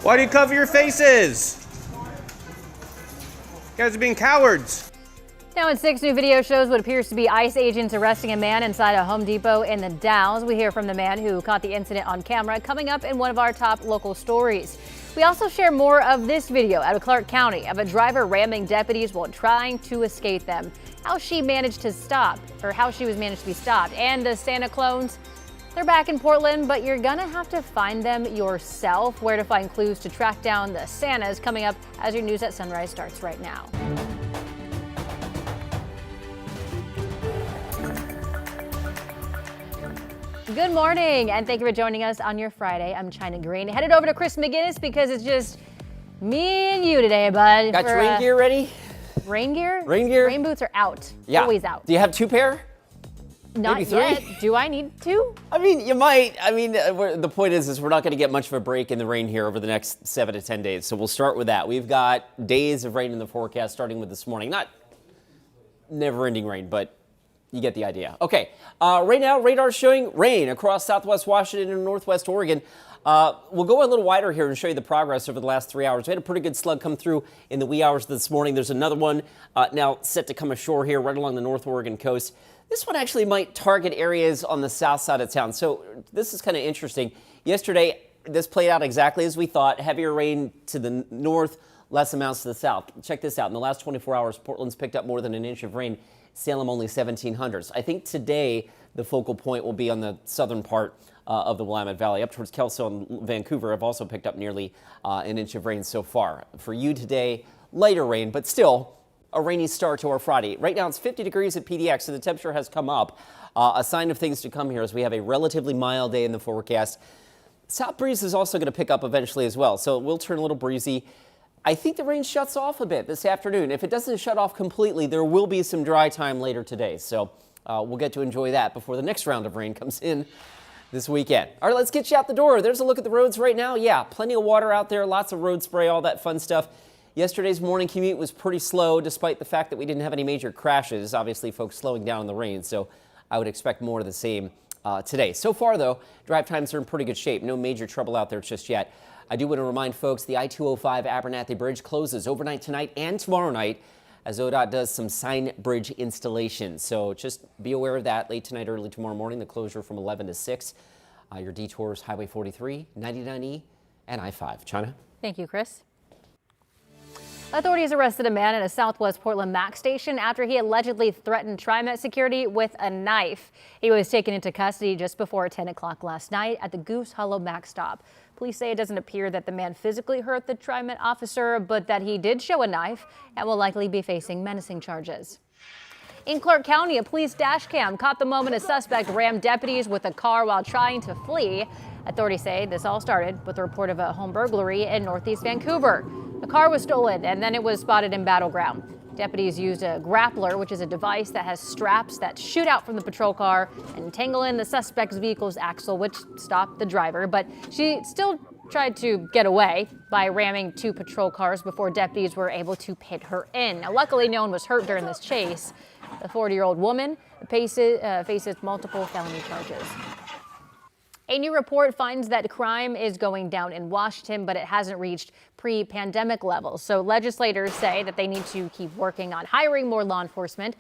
Why do you cover your faces? You guys are being cowards. Now in 6, new video shows what appears to be ICE agents arresting a man inside a Home Depot in the Dalles. We hear from the man who caught the incident on camera coming up in one of our top local stories. We also share more of this video out of Clark County of a driver ramming deputies while trying to escape them. How she was managed to be stopped. And the Santa clones, they're back in Portland, but you're gonna have to find them yourself. Where to find clues to track down the Santas coming up as your News at Sunrise starts right now. Good morning, and thank you for joining us on your Friday. I'm China Green. Headed over to Chris McGinnis because it's just me and you today, bud. Got your rain gear ready? Rain gear? Rain gear? Rain boots are out. Yeah. Always out. Do you have 2 pair? Not Maybe 3? yet. Do I need 2? I mean, you might. I mean, the point is we're not going to get much of a break in the rain here over the next 7 to 10 days. So we'll start with that. We've got days of rain in the forecast, starting with this morning. Not never-ending rain, but you get the idea. Okay, right now, radar showing rain across southwest Washington and northwest Oregon. We'll go a little wider here and show you the progress over the last 3 hours. We had a pretty good slug come through in the wee hours this morning. There's another one now set to come ashore here right along the North Oregon coast. This one actually might target areas on the south side of town. So this is kind of interesting. Yesterday, this played out exactly as we thought. Heavier rain to the north, less amounts to the south. Check this out. In the last 24 hours, Portland's picked up more than an inch of rain. Salem only 1700s. I think today the focal point will be on the southern part of the Willamette Valley. Up towards Kelso and Vancouver have also picked up nearly an inch of rain so far. For you today, lighter rain, but still a rainy start to our Friday. Right now it's 50 degrees at PDX, so the temperature has come up. A sign of things to come here as we have a relatively mild day in the forecast. South breeze is also going to pick up eventually as well, so it will turn a little breezy. I think the rain shuts off a bit this afternoon. If it doesn't shut off completely, there will be some dry time later today. So we'll get to enjoy that before the next round of rain comes in this weekend. All right, let's get you out the door. There's a look at the roads right now. Yeah, plenty of water out there, lots of road spray, all that fun stuff. Yesterday's morning commute was pretty slow, despite the fact that we didn't have any major crashes. Obviously, folks slowing down in the rain, so I would expect more of the same today. So far, though, drive times are in pretty good shape. No major trouble out there just yet. I do want to remind folks the I-205 Abernathy Bridge closes overnight tonight and tomorrow night as ODOT does some sign bridge installation. So just be aware of that late tonight, early tomorrow morning, the closure from 11 to 6. Your detours, Highway 43, 99E, and I-5. China? Thank you, Chris. Authorities arrested a man at a Southwest Portland MAC station after he allegedly threatened TriMet security with a knife. He was taken into custody just before 10 o'clock last night at the Goose Hollow MAC stop. Police say it doesn't appear that the man physically hurt the TriMet officer, but that he did show a knife and will likely be facing menacing charges. In Clark County, a police dash cam caught the moment a suspect rammed deputies with a car while trying to flee. Authorities say this all started with a report of a home burglary in northeast Vancouver. The car was stolen and then it was spotted in Battleground. Deputies used a grappler, which is a device that has straps that shoot out from the patrol car and tangle in the suspect's vehicle's axle, which stopped the driver. But she still tried to get away by ramming 2 patrol cars before deputies were able to pin her in. Now, luckily, no one was hurt during this chase. The 40-year-old woman faces multiple felony charges. A new report finds that crime is going down in Washington, but it hasn't reached pre-pandemic levels. So legislators say that they need to keep working on hiring more law enforcement.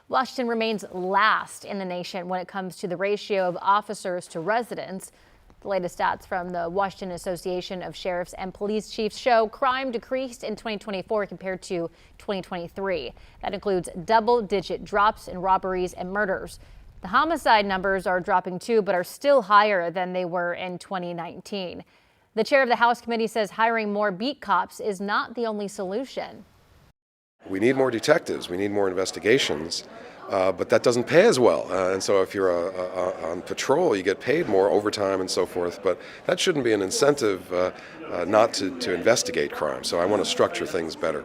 Washington remains last in the nation when it comes to the ratio of officers to residents. The latest stats from the Washington Association of Sheriffs and Police Chiefs show crime decreased in 2024 compared to 2023. That includes double-digit drops in robberies and murders. The homicide numbers are dropping too, but are still higher than they were in 2019. The chair of the House committee says hiring more beat cops is not the only solution. We need more detectives, we need more investigations, but that doesn't pay as well. And so if you're on patrol, you get paid more overtime and so forth, but that shouldn't be an incentive not to investigate crime. So I want to structure things better.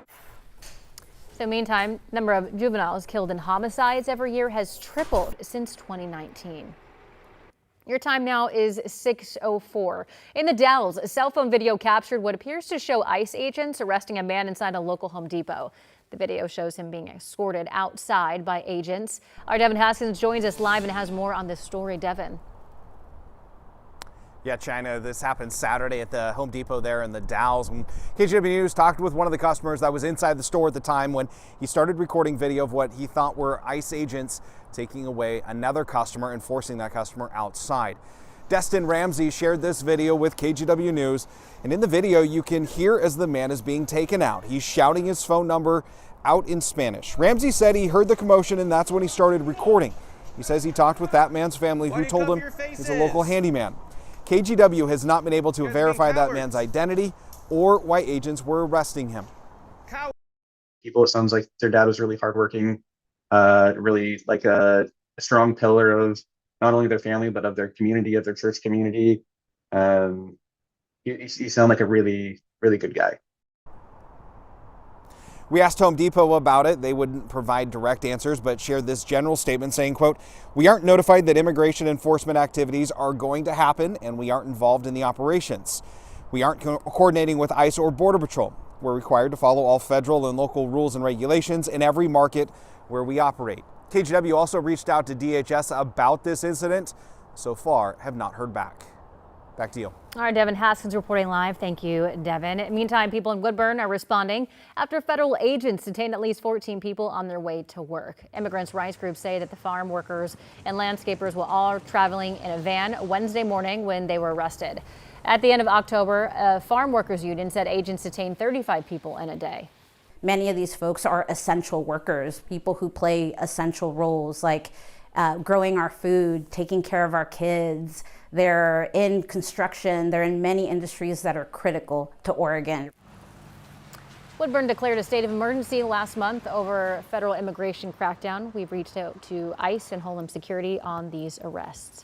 So meantime, the number of juveniles killed in homicides every year has tripled since 2019. Your time now is 6:04. In the Dalles, a cell phone video captured what appears to show ICE agents arresting a man inside a local Home Depot. The video shows him being escorted outside by agents. Our Devin Haskins joins us live and has more on this story. Devin. Yeah, China, this happened Saturday at the Home Depot there in the Dalles. When KGW News talked with one of the customers that was inside the store at the time when he started recording video of what he thought were ICE agents taking away another customer and forcing that customer outside. Destin Ramsey shared this video with KGW News, and in the video you can hear as the man is being taken out. He's shouting his phone number out in Spanish. Ramsey said he heard the commotion and that's when he started recording. He says he talked with that man's family who told him he's a local handyman. KGW has not been able to verify that man's identity or why agents were arresting him. People, it sounds like their dad was really hardworking, really like a strong pillar of not only their family, but of their community, of their church community. You sound like a really, really good guy. We asked Home Depot about it. They wouldn't provide direct answers, but shared this general statement saying, quote, "We aren't notified that immigration enforcement activities are going to happen, and we aren't involved in the operations. We aren't coordinating with ICE or Border Patrol. We're required to follow all federal and local rules and regulations in every market where we operate." KGW also reached out to DHS about this incident. So far, have not heard back. Back to you. All right, Devin Haskins reporting live. Thank you, Devin. Meantime, people in Woodburn are responding after federal agents detained at least 14 people on their way to work. Immigrants' rights groups say that the farm workers and landscapers were all traveling in a van Wednesday morning when they were arrested. At the end of October, a farm workers union said agents detained 35 people in a day. Many of these folks are essential workers, people who play essential roles like growing our food, taking care of our kids. They're in construction. They're in many industries that are critical to Oregon. Woodburn declared a state of emergency last month over federal immigration crackdown. We've reached out to ICE and Homeland Security on these arrests.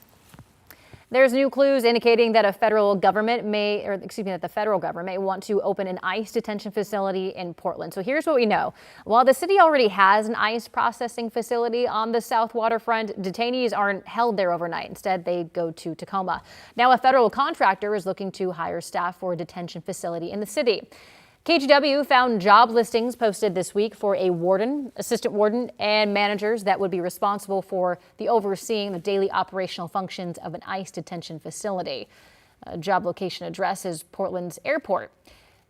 There's new clues indicating that the federal government may want to open an ICE detention facility in Portland. So here's what we know. While the city already has an ICE processing facility on the south waterfront, detainees aren't held there overnight. Instead, they go to Tacoma. Now, a federal contractor is looking to hire staff for a detention facility in the city. KGW found job listings posted this week for a warden, assistant warden, and managers that would be responsible for overseeing the daily operational functions of an ICE detention facility. A job location address is Portland's airport.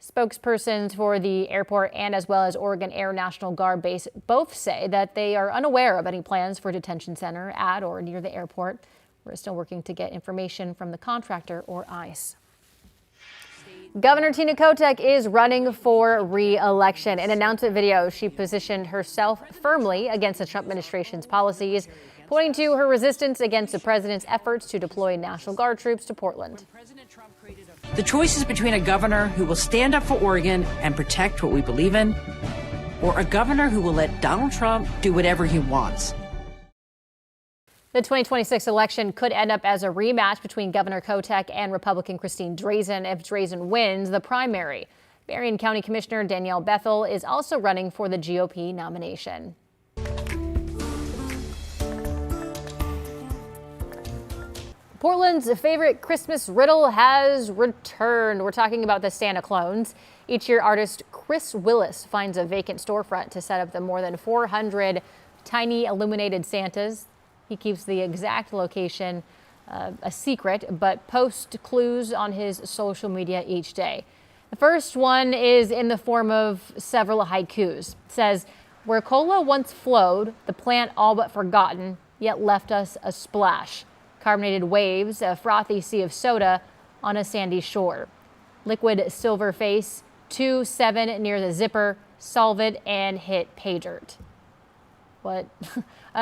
Spokespersons for the airport and as well as Oregon Air National Guard base both say that they are unaware of any plans for a detention center at or near the airport. We're still working to get information from the contractor or ICE. Governor Tina Kotek is running for re-election. In an announcement video, she positioned herself firmly against the Trump administration's policies, pointing to her resistance against the president's efforts to deploy National Guard troops to Portland. The choice is between a governor who will stand up for Oregon and protect what we believe in, or a governor who will let Donald Trump do whatever he wants. The 2026 election could end up as a rematch between Governor Kotek and Republican Christine Drazan if Drazan wins the primary. Marion County Commissioner Danielle Bethel is also running for the GOP nomination. Portland's favorite Christmas riddle has returned. We're talking about the Santa clones. Each year, artist Chris Willis finds a vacant storefront to set up the more than 400 tiny illuminated Santas. He keeps the exact location a secret, but posts clues on his social media each day. The first one is in the form of several haikus. It says, "Where cola once flowed, the plant all but forgotten, yet left us a splash. Carbonated waves, a frothy sea of soda on a sandy shore. Liquid silver face, 2-7 near the zipper, solve it and hit pay dirt." What?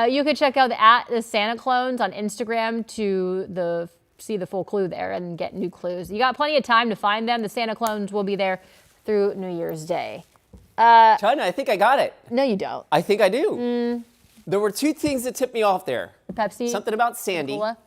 You could check out the Santa Clones on Instagram to see the full clue there and get new clues. You got plenty of time to find them. The Santa Clones will be there through New Year's Day. China, I think I got it. No, you don't. I think I do. There were two things that tipped me off there. The Pepsi? Something about Sandy. Cola?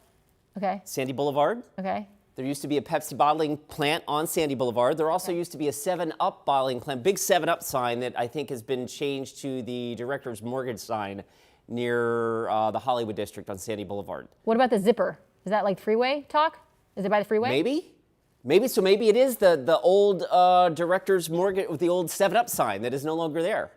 Okay. Sandy Boulevard. Okay. There used to be a Pepsi bottling plant on Sandy Boulevard. There also used to be a 7-Up bottling plant, big 7-Up sign that I think has been changed to the Director's Mortgage sign near the Hollywood District on Sandy Boulevard. What about the zipper? Is that like freeway talk? Is it by the freeway? Maybe. So maybe it is the old Director's Mortgage with the old 7-Up sign that is no longer there.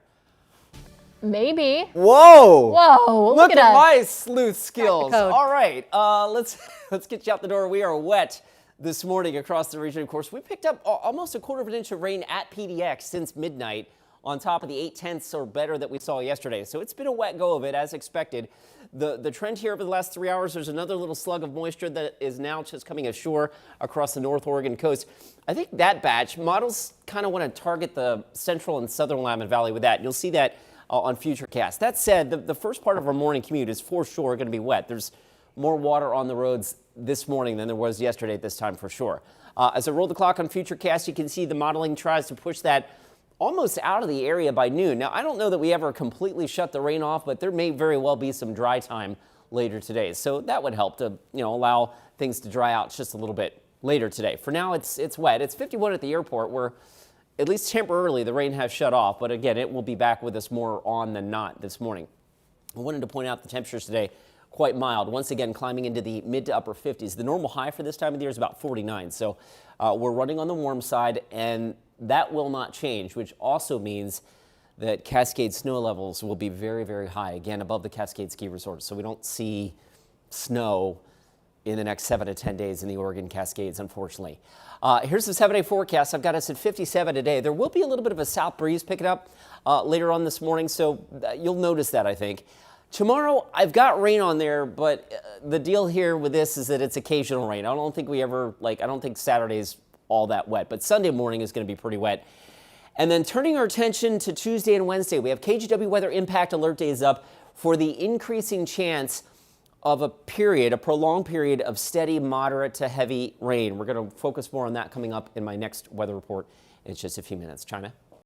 Maybe. Whoa! Look at us. my sleuth skills. Code. All right, let's get you out the door. We are wet this morning across the region. Of course, we picked up almost a quarter of an inch of rain at PDX since midnight, on top of the 0.8 or better that we saw yesterday. So it's been a wet go of it, as expected. The trend here over the last 3 hours, there's another little slug of moisture that is now just coming ashore across the North Oregon coast. I think that batch, models kind of want to target the central and southern Willamette Valley with that. You'll see that on Futurecast. That said, the first part of our morning commute is for sure going to be wet. There's more water on the roads this morning than there was yesterday at this time for sure. As I roll the clock on Futurecast, you can see the modeling tries to push that almost out of the area by noon. Now, I don't know that we ever completely shut the rain off, but there may very well be some dry time later today. So that would help to, allow things to dry out just a little bit later today. For now, it's wet. It's 51 at the airport, where at least temporarily the rain has shut off. But again, it will be back with us more on than not this morning. I wanted to point out the temperatures today quite mild. Once again, climbing into the mid to upper 50s. The normal high for this time of the year is about 49. So we're running on the warm side, and that will not change, which also means that Cascade snow levels will be very, very high, again, above the Cascade ski resort. So we don't see snow in the next 7 to 10 days in the Oregon Cascades, unfortunately. Here's the 7-day forecast. I've got us at 57 today. There will be a little bit of a south breeze picking up later on this morning, so you'll notice that, I think. Tomorrow, I've got rain on there, but the deal here with this is that it's occasional rain. I don't think I don't think Saturday's all that wet, but Sunday morning is going to be pretty wet. And then turning our attention to Tuesday and Wednesday, we have KGW weather impact alert days up for the increasing chance of a prolonged period of steady, moderate to heavy rain. We're going to focus more on that coming up in my next weather report in just a few minutes. China?